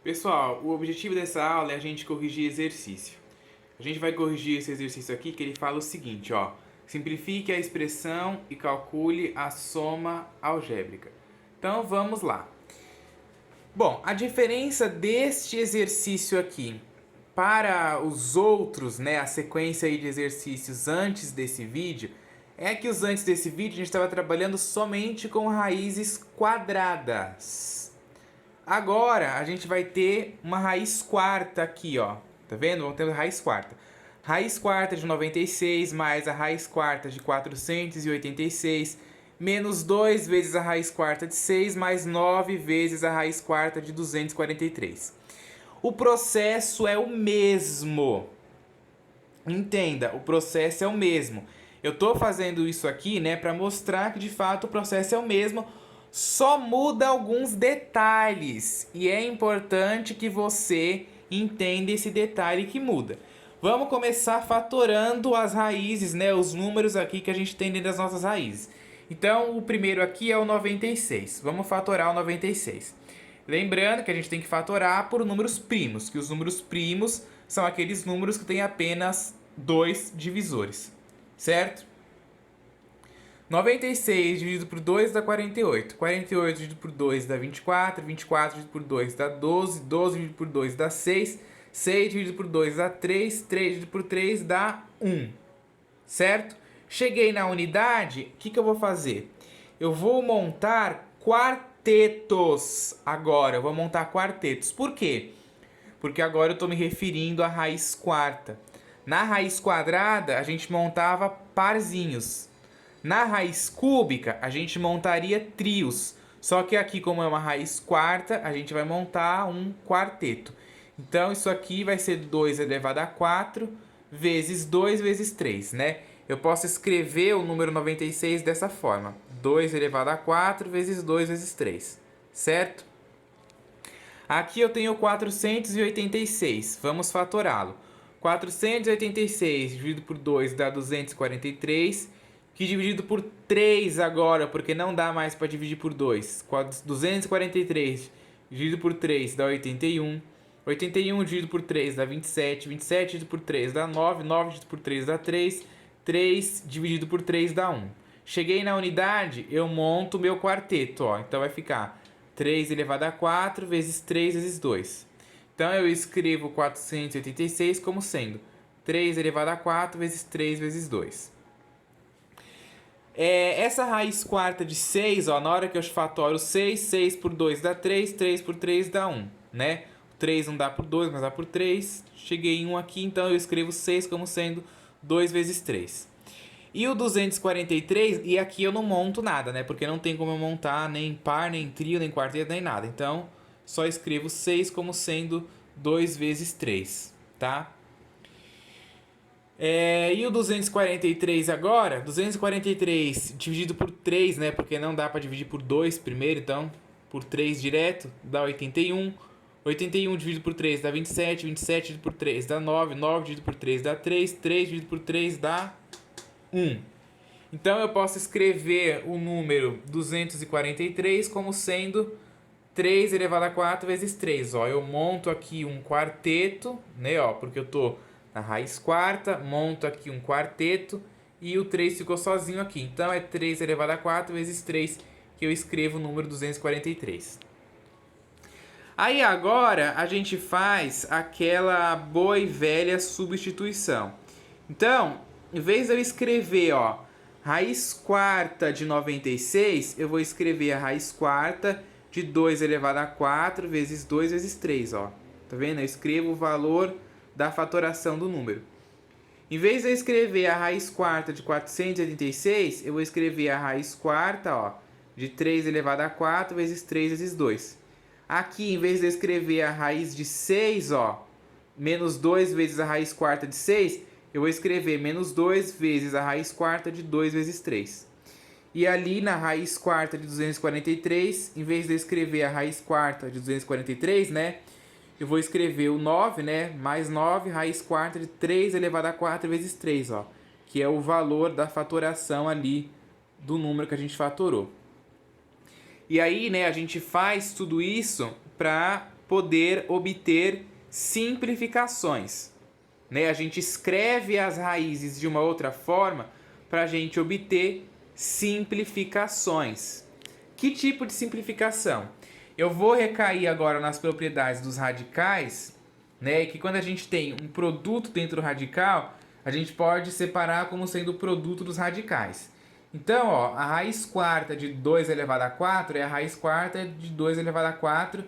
Pessoal, o objetivo dessa aula é a gente corrigir exercício. A gente vai corrigir esse exercício aqui que ele fala o seguinte, ó. Simplifique a expressão e calcule a soma algébrica. Então vamos lá. Bom, a diferença deste exercício aqui para os outros, né, a sequência aí de exercícios antes desse vídeo, é que os antes desse vídeo a gente estava trabalhando somente com raízes quadradas. Agora a gente vai ter uma raiz quarta aqui, ó. Tá vendo? Vamos ter a raiz quarta. Raiz quarta de 96 mais a raiz quarta de 486 menos 2 vezes a raiz quarta de 6 mais 9 vezes a raiz quarta de 243. O processo é o mesmo. Entenda, o processo é o mesmo. Eu estou fazendo isso aqui, né, para mostrar que de fato o processo é o mesmo, só muda alguns detalhes. E é importante que você entenda esse detalhe que muda. Vamos começar fatorando as raízes, né, os números aqui que a gente tem dentro das nossas raízes. Então, o primeiro aqui é o 96. Vamos fatorar o 96. Lembrando que a gente tem que fatorar por números primos, que os números primos são aqueles números que têm apenas dois divisores, certo? 96 dividido por 2 dá 48. 48 dividido por 2 dá 24. 24 dividido por 2 dá 12. 12 dividido por 2 dá 6. 6 dividido por 2 dá 3. 3 dividido por 3 dá 1. Certo? Cheguei na unidade, o que eu vou fazer? Eu vou montar quartetos agora. Eu vou montar quartetos. Por quê? Porque agora eu estou me referindo à raiz quarta. Na raiz quadrada, a gente montava parzinhos. Na raiz cúbica, a gente montaria trios. Só que aqui, como é uma raiz quarta, a gente vai montar um quarteto. Então, isso aqui vai ser 2 elevado a 4 vezes 2 vezes 3, né? Eu posso escrever o número 96 dessa forma. 2 elevado a 4 vezes 2 vezes 3, certo? Aqui eu tenho 486. Vamos fatorá-lo. 486 dividido por 2 dá 243. Que dividido por 3 agora, porque não dá mais para dividir por 2. 243 dividido por 3 dá 81. 81 dividido por 3 dá 27. 27 dividido por 3 dá 9. 9 dividido por 3 dá 3. 3 dividido por 3 dá 1. Cheguei na unidade, eu monto o meu quarteto, ó. Então vai ficar 3 elevado a 4 vezes 3 vezes 2. Então eu escrevo 486 como sendo 3 elevado a 4 vezes 3 vezes 2. Essa raiz quarta de 6, ó, na hora que eu fatoro 6, 6 por 2 dá 3, 3 por 3 dá 1, né? 3 não dá por 2, mas dá por 3. Cheguei em 1 aqui, então eu escrevo 6 como sendo 2 vezes 3. E o 243, e aqui eu não monto nada, né? Porque não tem como eu montar nem par, nem trio, nem quarteto, nem nada. Então, só escrevo 6 como sendo 2 vezes 3, tá? E o 243 agora? 243 dividido por 3, né? Porque não dá para dividir por 2 primeiro, então por 3 direto dá 81. 81 dividido por 3 dá 27. 27 dividido por 3 dá 9. 9 dividido por 3 dá 3. 3 dividido por 3 dá 1. Então eu posso escrever o número 243 como sendo 3 elevado a 4 vezes 3. Ó, eu monto aqui um quarteto, né? Ó, porque eu tô na raiz quarta, monto aqui um quarteto e o 3 ficou sozinho aqui. Então é 3 elevado a 4 vezes 3 que eu escrevo o número 243. Aí agora a gente faz aquela boa e velha substituição. Então, em vez de eu escrever, ó, raiz quarta de 96, eu vou escrever a raiz quarta de 2 elevado a 4 vezes 2 vezes 3, ó. Tá vendo? Eu escrevo o valor da fatoração do número. Em vez de eu escrever a raiz quarta de 486, eu vou escrever a raiz quarta, ó, de 3 elevado a 4 vezes 3 vezes 2. Aqui, em vez de eu escrever a raiz de 6, ó, menos 2 vezes a raiz quarta de 6, eu vou escrever menos 2 vezes a raiz quarta de 2 vezes 3. E ali na raiz quarta de 243, em vez de eu escrever a raiz quarta de 243, né, eu vou escrever o 9, né, mais 9, raiz quarta de 3 elevado a 4 vezes 3, ó, que é o valor da fatoração ali do número que a gente fatorou. E aí, né, a gente faz tudo isso para poder obter simplificações. Né? A gente escreve as raízes de uma outra forma para a gente obter simplificações. Que tipo de simplificação? Eu vou recair agora nas propriedades dos radicais, né? Que quando a gente tem um produto dentro do radical, a gente pode separar como sendo o produto dos radicais. Então, ó, a raiz quarta de 2 elevado a 4 é a raiz quarta de 2 elevado a 4,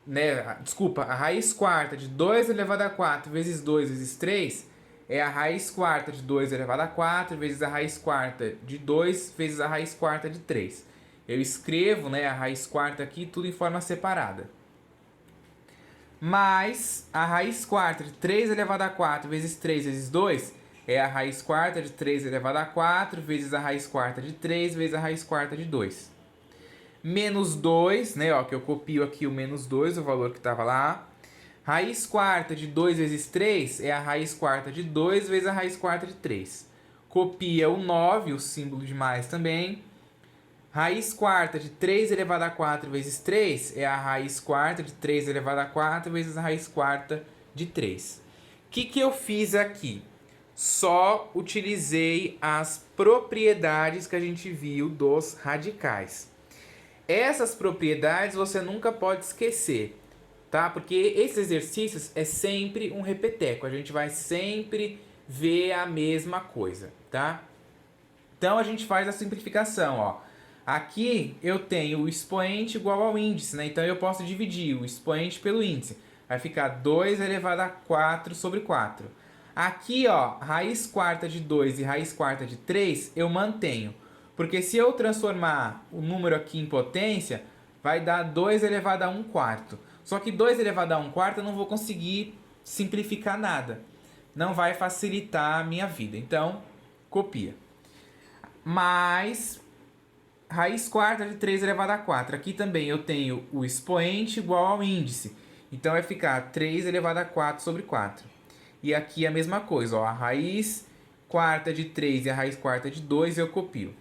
né? Desculpa, a raiz quarta de 2 elevado a 4 vezes 2 vezes 3 é a raiz quarta de 2 elevado a 4 vezes a raiz quarta de 2 vezes a raiz quarta de 3. Eu escrevo, né, a raiz quarta aqui tudo em forma separada. Mais a raiz quarta de 3 elevado a 4 vezes 3 vezes 2 é a raiz quarta de 3 elevado a 4 vezes a raiz quarta de 3 vezes a raiz quarta de 2. Menos 2, né, ó, que eu copio aqui o menos 2, o valor que estava lá. Raiz quarta de 2 vezes 3 é a raiz quarta de 2 vezes a raiz quarta de 3. Copia o 9, o símbolo de mais também. Raiz quarta de 3 elevado a 4 vezes 3 é a raiz quarta de 3 elevado a 4 vezes a raiz quarta de 3. O que eu fiz aqui? Só utilizei as propriedades que a gente viu dos radicais. Essas propriedades você nunca pode esquecer, tá? Porque esses exercícios é sempre um repeteco, a gente vai sempre ver a mesma coisa, tá? Então a gente faz a simplificação, ó. Aqui eu tenho o expoente igual ao índice, né? Então eu posso dividir o expoente pelo índice. Vai ficar 2 elevado a 4 sobre 4. Aqui, ó, raiz quarta de 2 e raiz quarta de 3 eu mantenho. Porque se eu transformar o número aqui em potência, vai dar 2 elevado a 1 quarto. Só que 2 elevado a 1 quarto eu não vou conseguir simplificar nada. Não vai facilitar a minha vida. Então, copia. Mais raiz quarta de 3 elevado a 4. Aqui também eu tenho o expoente igual ao índice. Então vai ficar 3 elevado a 4 sobre 4. E aqui a mesma coisa, ó, a raiz quarta de 3 e a raiz quarta de 2 eu copio.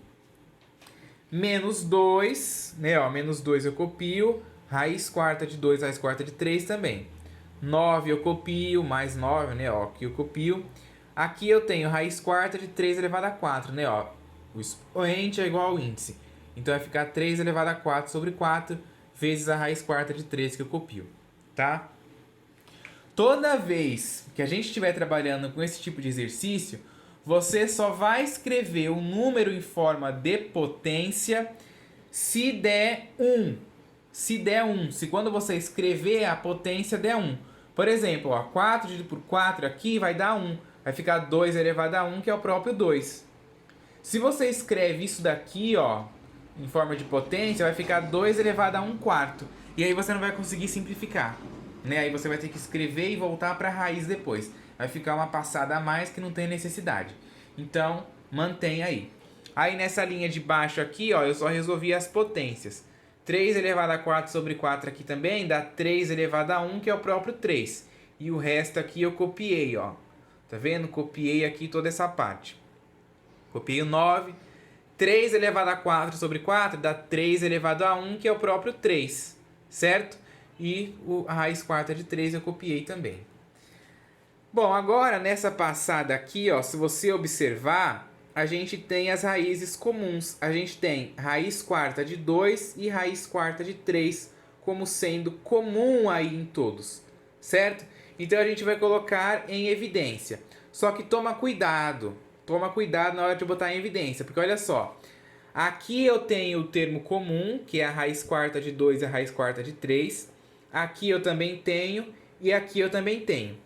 Menos 2, né, ó, menos 2 eu copio. Raiz quarta de 2, raiz quarta de 3 também. 9 eu copio, mais 9, né, ó, aqui eu copio. Aqui eu tenho raiz quarta de 3 elevado a 4, né, ó. O expoente é igual ao índice. Então vai ficar 3 elevado a 4 sobre 4 vezes a raiz quarta de 3 que eu copio, tá? Toda vez que a gente estiver trabalhando com esse tipo de exercício, você só vai escrever o número em forma de potência se der 1. Se der 1. Se quando você escrever a potência der 1. Por exemplo, ó, 4 dividido por 4 aqui vai dar 1. Vai ficar 2 elevado a 1, que é o próprio 2. Se você escreve isso daqui, ó, em forma de potência, vai ficar 2 elevado a 1 quarto. E aí você não vai conseguir simplificar, né? Aí você vai ter que escrever e voltar para a raiz depois. Vai ficar uma passada a mais que não tem necessidade. Então, mantém aí. Aí nessa linha de baixo aqui, ó, eu só resolvi as potências. 3 elevado a 4 sobre 4 aqui também dá 3 elevado a 1, que é o próprio 3. E o resto aqui eu copiei, ó. Tá vendo? Copiei aqui toda essa parte. Copiei o 9. 3 elevado a 4 sobre 4 dá 3 elevado a 1, que é o próprio 3. Certo? E a raiz quarta de 3 eu copiei também. Bom, agora nessa passada aqui, ó, se você observar, a gente tem as raízes comuns. A gente tem raiz quarta de 2 e raiz quarta de 3 como sendo comum aí em todos, certo? Então a gente vai colocar em evidência. Só que toma cuidado na hora de botar em evidência, porque olha só, aqui eu tenho o termo comum, que é a raiz quarta de 2 e a raiz quarta de 3. Aqui eu também tenho e aqui eu também tenho.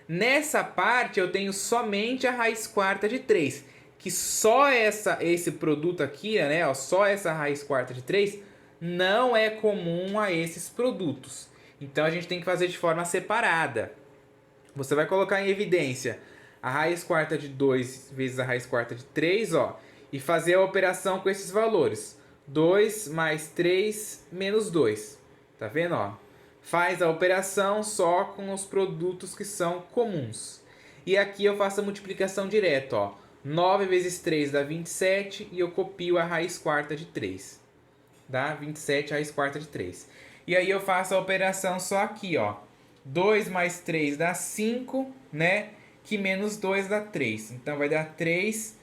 Nessa parte eu tenho somente a raiz quarta de 3, que só esse produto aqui, né, ó, só essa raiz quarta de 3 não é comum a esses produtos. Então a gente tem que fazer de forma separada. Você vai colocar em evidência a raiz quarta de 2 vezes a raiz quarta de 3, ó, e fazer a operação com esses valores. 2 mais 3 menos 2. Tá vendo, ó? Faz a operação só com os produtos que são comuns. E aqui eu faço a multiplicação direta, ó. 9 vezes 3 dá 27 e eu copio a raiz quarta de 3. Dá 27 raiz quarta de 3. E aí eu faço a operação só aqui, ó. 2 mais 3 dá 5, né? Que menos 2 dá 3. Então vai dar 3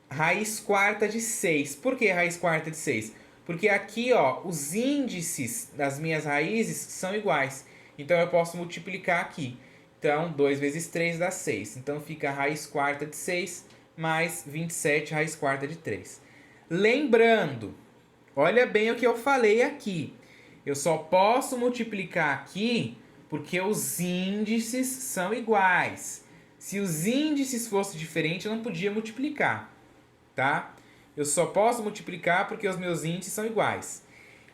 raiz quarta de 6. Por que raiz quarta de 6? Porque aqui, ó, os índices das minhas raízes são iguais. Então eu posso multiplicar aqui. Então 2 vezes 3 dá 6. Então fica a raiz quarta de 6 mais 27 raiz quarta de 3. Lembrando, olha bem o que eu falei aqui. Eu só posso multiplicar aqui porque os índices são iguais. Se os índices fossem diferentes, eu não podia multiplicar, tá? Eu só posso multiplicar porque os meus índices são iguais.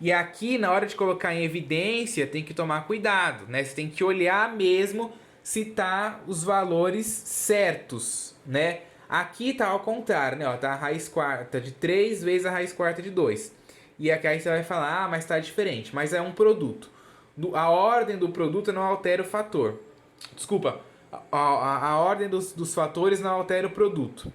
E aqui, na hora de colocar em evidência, tem que tomar cuidado, né? Você tem que olhar mesmo se tá os valores certos, né? Aqui tá ao contrário, né? Ó, tá a raiz quarta de 3 vezes a raiz quarta de 2. E aqui aí você vai falar, ah, mas tá diferente. Mas é um produto. A ordem do produto não altera o fator. Desculpa, a ordem dos fatores não altera o produto.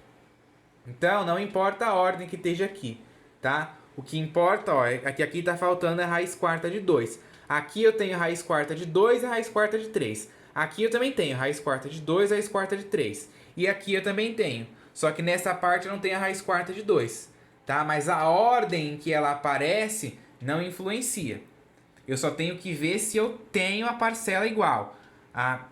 Então, não importa a ordem que esteja aqui, tá? O que importa, ó, é que aqui tá faltando a raiz quarta de 2. Aqui eu tenho a raiz quarta de 2 e a raiz quarta de 3. Aqui eu também tenho a raiz quarta de 2 e a raiz quarta de 3. E aqui eu também tenho. Só que nessa parte eu não tenho a raiz quarta de 2, tá? Mas a ordem em que ela aparece não influencia. Eu só tenho que ver se eu tenho a parcela igual. A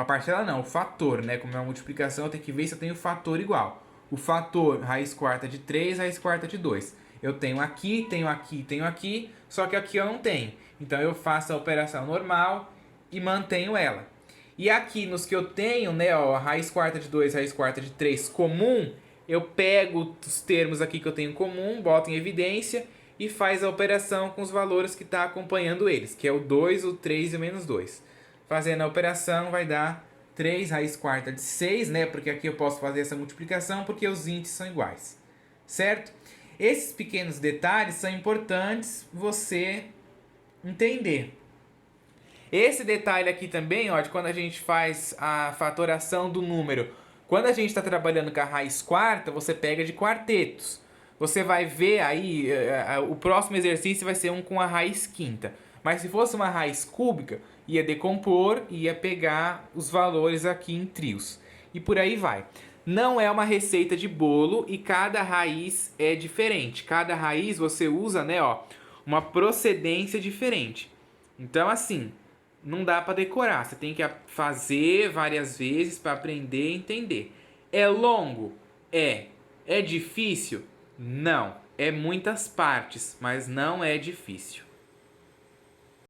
parcela não, o fator, né? Como é uma multiplicação, eu tenho que ver se eu tenho o fator igual. O fator raiz quarta de 3, raiz quarta de 2. Eu tenho aqui, tenho aqui, tenho aqui, só que aqui eu não tenho. Então eu faço a operação normal e mantenho ela. E aqui nos que eu tenho, né, ó, raiz quarta de 2, raiz quarta de 3 comum, eu pego os termos aqui que eu tenho comum, boto em evidência e faz a operação com os valores que está acompanhando eles, que é o 2, o 3 e o menos 2. Fazendo a operação vai dar 3 raiz quarta de 6, né? Porque aqui eu posso fazer essa multiplicação porque os índices são iguais, certo? Esses pequenos detalhes são importantes você entender. Esse detalhe aqui também, ó, de quando a gente faz a fatoração do número. Quando a gente está trabalhando com a raiz quarta, você pega de quartetos. Você vai ver aí, o próximo exercício vai ser um com a raiz quinta. Mas se fosse uma raiz cúbica, ia decompor e ia pegar os valores aqui em trios. E por aí vai. Não é uma receita de bolo e cada raiz é diferente. Cada raiz você usa, né, ó, uma procedência diferente. Então, assim, não dá para decorar. Você tem que fazer várias vezes para aprender e entender. É longo? É. É difícil? Não. É muitas partes, mas não é difícil.